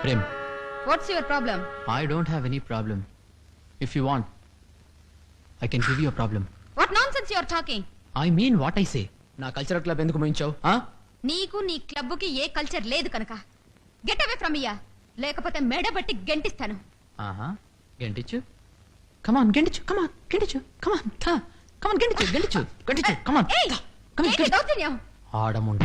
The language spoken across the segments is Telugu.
Prem. What's your problem? I don't have any problem. If you want, I can give you a problem. What nonsense you are talking? I mean what I say. నా కల్చరల్ క్లబ్ ఎందుకు మోయించావు? నీకు నీ క్లబ్కి ఏ కల్చర్ లేదు కనుక గెట్ అవే ఫ్రమ్ హియర్, లేకపోతే మెడబట్టి గెంటిస్తాను. ఆహా, గెంటిచ్చు. కమ్ ఆన్ గెంటిచ్చు, కమ్ ఆన్ గెంటిచ్చు, కమ్ ఆన్ కమ్ ఆన్ గెంటిచ్చు గెంటిచ్చు గెంటిచ్చు, కమ్ ఆన్ కమ్ ఆన్ దౌర్జన్యం. ఆడముండ.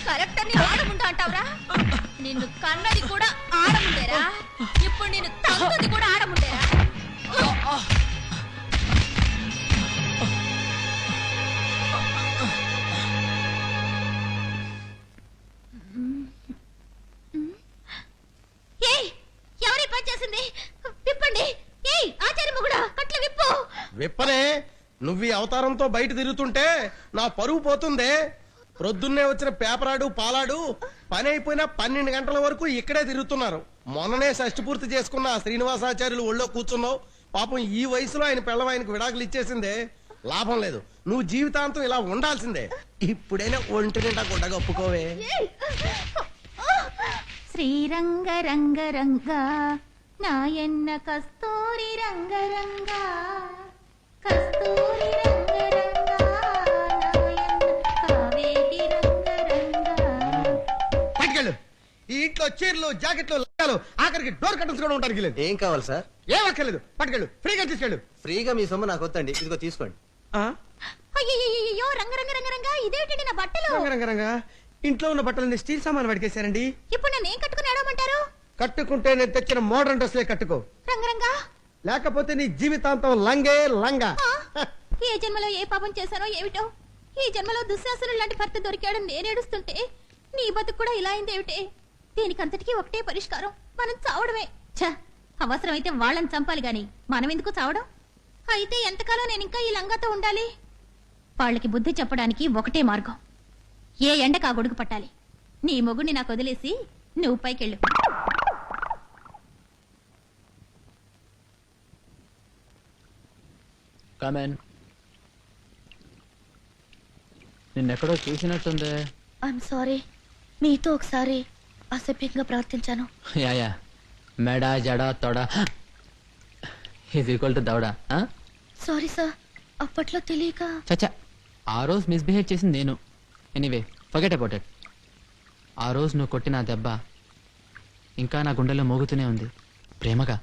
కరెక్ట్ అని ఆడముండ అంటావురా? నిన్ను కన్నది కూడా ఆడముండేరా, ఇప్పుడు నేను తంతది కూడా ఆడముండేరా? ఎవరి పని చేసింది? విప్పండి. ఆచార్య కూడా కట్లు విప్పు. విప్పనే. నువ్వు ఈ అవతారంతో బయట తిరుగుతుంటే నా పరువు పోతుందే. ప్రొద్దున్నే వచ్చిన పేపరాడు పాలాడు పని అయిపోయినా 12 గంటల వరకు ఇక్కడే తిరుగుతున్నారు. మొన్ననే షష్టి పూర్తి చేసుకున్న ఆ శ్రీనివాసాచార్యులు ఒళ్ళో కూర్చున్నావు. పాపం ఈ వయసులో ఆయన పిల్లవ ఆయనకు విడాకులు ఇచ్చేసిందే. లాభం లేదు, నువ్వు జీవితాంతం ఇలా ఉండాల్సిందే. ఇప్పుడైనా ఒంటి నిండా గుడ్డగా ఒప్పుకోవే. శ్రీరంగ రంగ రంగ నాయన్న కస్తూరి రంగ రంగ కస్తూరి రంగ రంగ నాయన్న కావేటి రంగ రంగ. పట్టుకెళ్ళు. ఈ ఇంట్లో చీరలు జాకెట్లు లగ్గాలు ఆఖరికి డోర్ కర్టన్స్ కూడా ఉంటానికి లేదు. ఏం కావాలి సార్? ఏం అక్కర్లేదు, పట్టుకెళ్ళు. ఫ్రీగా తీసుకెళ్ళు. ఫ్రీగా మీ సొమ్ము నాకు వద్దండి, ఇదిగో తీసుకోండి. అయ్యో రంగ రంగ రంగ రంగ ఇదేమిటండి నా బట్టలు? రంగరంగరంగా ఇంట్లో ఉన్న బట్టలన్నీ స్టీల్ సామాన్ పడికేశారండి. ఇప్పుడు నన్ను ఏం కట్టుకుని ఆడమంటారు? కట్టుకుంటే నేను తెచ్చిన మోడర్న్ డ్రెస్లే కట్టుకో, రంగరంగా లేకపోతే నీ జీవితాంతం లంగే లంగా. ఏ జన్మలో ఏ పాపం చేశానో ఏమిటో, ఈ జన్మలో దుశ్శాసనం లాంటి భర్త దొరికాడని నేను ఏడుస్తుంటే నీ బతుకు కూడా ఇలా అయిందేమిటే? దీనికంతటికీ ఒకటే పరిష్కారం, మనం చావడమే. ఛ, అవసరమైతే వాళ్ళని చంపాలి గాని మనం ఎందుకు చావడం? అయితే ఎంతకాలం నేను ఇంకా ఈ లంగాతో ఉండాలి? వాళ్ళకి బుద్ధి చెప్పడానికి ఒకటే మార్గం, ఏ ఎండకు ఆ గొడుగు పట్టాలి. నీ మొగుడిని నాకు వదిలేసి నువ్వు పైకెళ్ళు. కమెన్. నిన్నెక్కడో చూసినట్టుంది. ఐఎమ్ సారీ, మీతో ఒకసారి అసభ్యంగా ప్రార్థించాను. యా మెడ జడ తొడ ఈజ్ ఈక్వల్ టు దవడ. సారీ సార్, అప్పట్లో తెలియక. చచ్చా, ఆ రోజు మిస్బిహేవ్ చేసింది నేను. Anyway forget about it. ఆ రోజు నువ్వు కొట్టిన దెబ్బ ఇంకా నా గుండెలో మోగుతూనే ఉంది ప్రేమగా.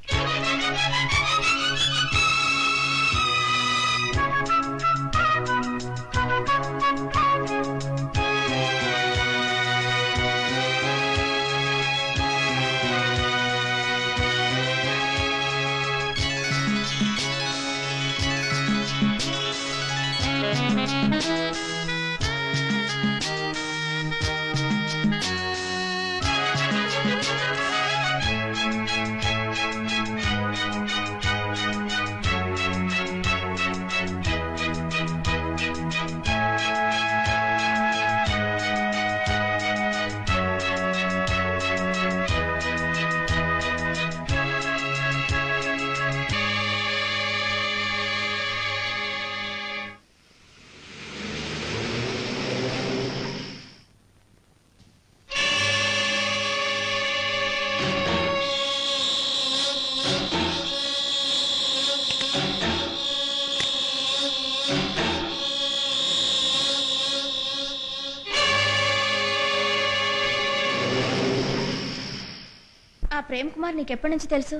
ఆ ప్రేమ్ కుమార్ నీకెప్పటి నుంచి తెలుసు?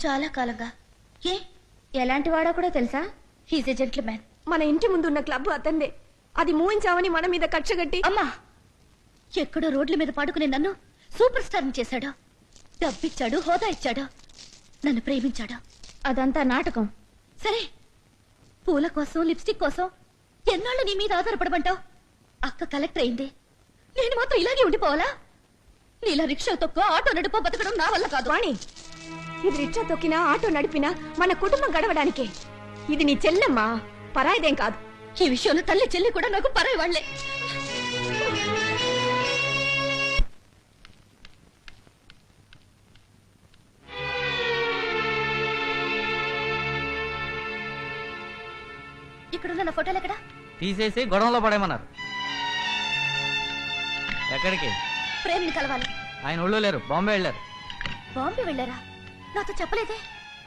చాలా కాలంగా. ఏ ఎలాంటి వాడో కూడా తెలుసా? He's a gentleman. మన ఇంటి ముందున్న క్లబ్ అతందే, అది మూయించామని మన మీద కక్షగట్టి అమ్మా, ఎక్కడో రోడ్ల మీద పాడుకునే నన్ను సూపర్ స్టార్ చేశాడు. డబ్బిచ్చాడు, హోదా ఇచ్చాడు, నన్ను ప్రేమించాడు. అదంతా నాటకం. సరే, పూల కోసం లిప్స్టిక్ కోసం ఎన్నాళ్ళు నీ మీద ఆధారపడమంటావు? అక్క కలెక్టర్ అయింది, నేను మాత్రం ఇలాగే ఉండిపోవాలా? నీలా రిక్షా తొక్క ఆటో నడిపో బతకడం నా వల్ల కాదు. వాణి, ఇది రిక్షా తొక్కినా ఆటో నడిపినా మన కుటుంబం గడవడానికే. ఇది నీ చెల్లెమ్మా, పరాయిదేం కాదు. ఈ విషయంలో తల్లి చెల్లి కూడా నాకు పరాయి వాళ్లే. ఇక్కడున్న నా ఫోటోలు ఎక్కడ? తీసేసి గొడవలో పడేమన్నారు. ఎక్కడికి? ప్రేమిని కలవాలి. ఆయన ఊళ్ళో లేరు, బాంబే వెళ్ళారు. బాంబే వెళ్ళారా? నాతో చెప్పలేదే.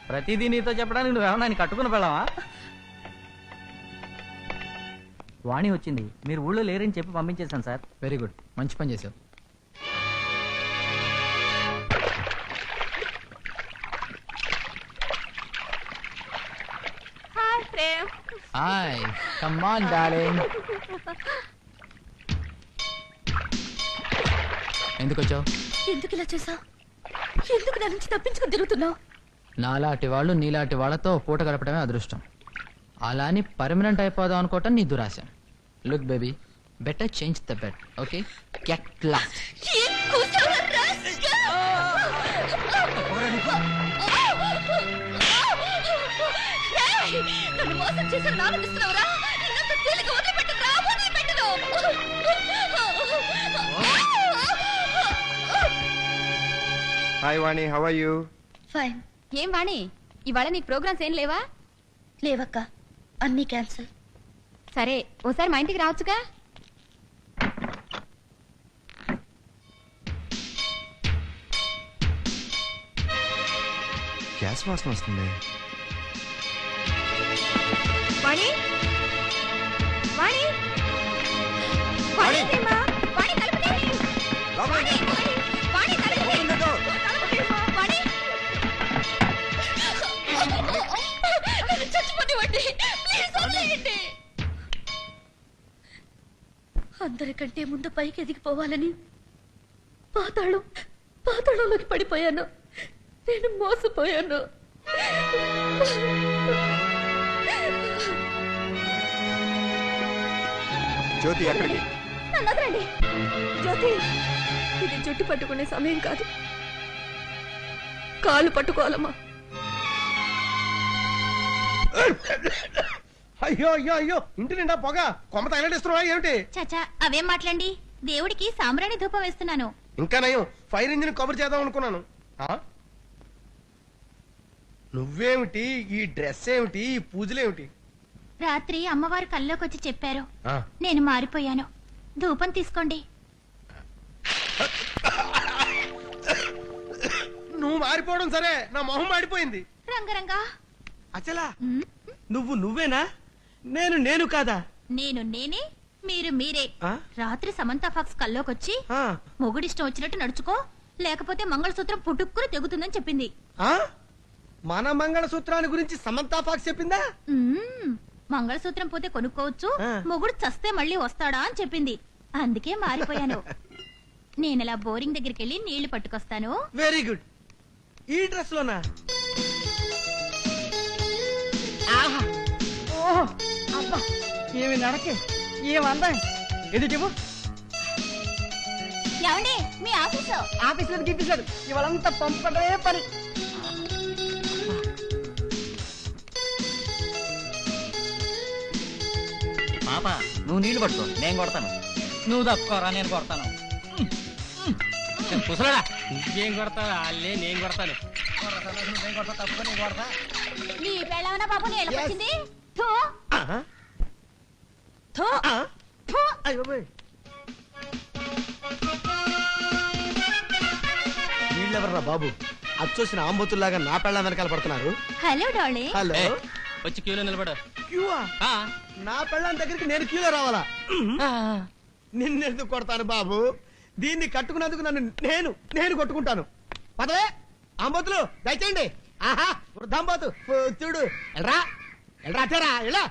ప్రతిదీ నీతో చెప్పడానికి నువ్వేమన్నా ఆయన కట్టుకుని పెళ్ళావా? వాణి వచ్చింది, మీరు ఊళ్ళో లేరని చెప్పి పంపించేశాను సార్. వెరీ గుడ్, మంచి పని చేసావు. Hi Prem. Hi, come on darling. ఎందుకు వచ్చావు? ఎందుకు ఇలా చేసావు? ఎందుకు నా నుంచి తప్పించుకుని తిరుగుతున్నావు? నాలాంటి వాళ్ళు నీలాంటి వాళ్ళతో పూట గడపడమే అదృష్టం. అలా అని పర్మనెంట్ అయిపోదాం అనుకోవటం నీ దురాశ. Look baby, better change the bed, okay? Get lost. నన్ను మోసం చేశాను, ఆనందిస్తున్నావురా? నిన్నంత తేలిక వదిలిపెట్టనురా, వదిలిపెట్టను. Hi Vani, how are you? Fine. ఏం వాణి, ఇవాళ నీకు ప్రోగ్రామ్స్ ఏం లేవా? లేవక్క, అన్నీ క్యాన్సిల్. సరే, ఓసారి మా ఇంటికి రావచ్చుగా. గ్యాస్ వాసన వస్తుంది. వాణి, వాణి, వాణి, ఏమ్మా? వాణి, తలుపు తీయి. వాణి, వాణి, తలుపు తీయి. తలుపు తీయమ్మా, వాణి. నన్ను చచ్చిపోనివ్వండి, ప్లీజ్ వదిలేయండి. అందరికంటే ముందు పైకి ఎదిగిపోవాలని పాతాళంలోకి పడిపోయాను. నేను మోసపోయాను. జ్యోతి ఎక్కడికి? నన్ను వదలండి. జ్యోతి, ఇది జుట్టు పట్టుకునే సమయం కాదు, కాళ్ళు పట్టుకోవాలమ్మా. అయ్యో అయ్యో అయ్యో, ఇంటి నిండా పొగ, కొమ్మ తగలడిస్తున్నావా ఏమిటి? చచా, అవేం మాట్లాడండి. దేవుడికి సాంబ్రాణి ధూపం వేస్తున్నాను. ఇంకా నయం, ఫైర్ ఇంజిన్ కవర్ చేద్దాం అనుకున్నాను. ఆ? నువ్వేమిటి, ఈ డ్రెస్ ఏమిటి, ఈ పూజలేమిటి? రాత్రి అమ్మవారు కల్లోకి వచ్చి చెప్పారు, ఆ. నేను మారిపోయాను. ధూపం తీసుకోండి. నువ్వు మారిపోవడం సరే, నా మొహం మాడిపోయింది. రంగరంగా, అచలా, నువ్వేనా? నేను కాదా? నేను నేనే, మీరు మీరే. ఆ? రాత్రి సమంతా ఫాక్స్ కల్లోకొచ్చి ఆ, మొగుడిష్టం వచ్చినట్టు నడుచుకో, లేకపోతే మంగళసూత్రం పుట్టుక్కుని తెగుతుందని చెప్పింది. ఆ? మన మంగళసూత్రాన్ని గురించి సమంతా ఫాక్స్ చెప్పిందా? మ్మ్. మంగళసూత్రం పోతే కొనుక్కోవచ్చు, ఆ. మొగుడు చస్తే మళ్ళీ వస్తాడా అని చెప్పింది. అందుకే మారిపోయాను. నేనలా బోరింగ్ దగ్గరికి వెళ్ళి నీళ్లు పట్టుకొస్తాను. Very good. ఈ డ్రెస్ లోనా? ఓహో, అబ్బా, ఏమి నడకే, ఏమందా? ఎదుటి ఏమండి, మీ ఆఫీసు ఆఫీసులకు గీపిస్తాడు, ఇవాళంతా పంపడమే పని. పాప, నువ్వు నీళ్లు పట్టుకో, నేను కొడతాను. నువ్వు తప్పుకోరా, నేను కొడతాను. కుసలడా, నువ్వేం కొడతావు? అల్లే నేను కొడతాను. నేను కొడతా, తప్పుకో, నేను కొడతా. నీ పెళ్ళవన బాబు నీళ్ళకొచ్చింది. థూ, థూ, థూ. అయ్యో వీళ్ళెవర్రా బాబు, అచ్చొచ్చిన ఆంబోతుల్లాగా నా పెళ్ళ వెనకాల పడుతున్నారు. Hello darling. హలో, వచ్చి క్యూలో నిలబడు. క్యూవా? నా పెళ్ళాం దగ్గరికి నేను క్యూలో రావాలా? నిన్నెందుకు కొడతాను బాబు? దీన్ని కట్టుకున్నందుకు నన్ను నేను కొట్టుకుంటాను. పదవే ఆంబోతులు, దయచేయండి. ఆహా, వృద్ధాంబోతు చూడు, ఎల్రా ఎల్రా, అట్టేరా, ఎలా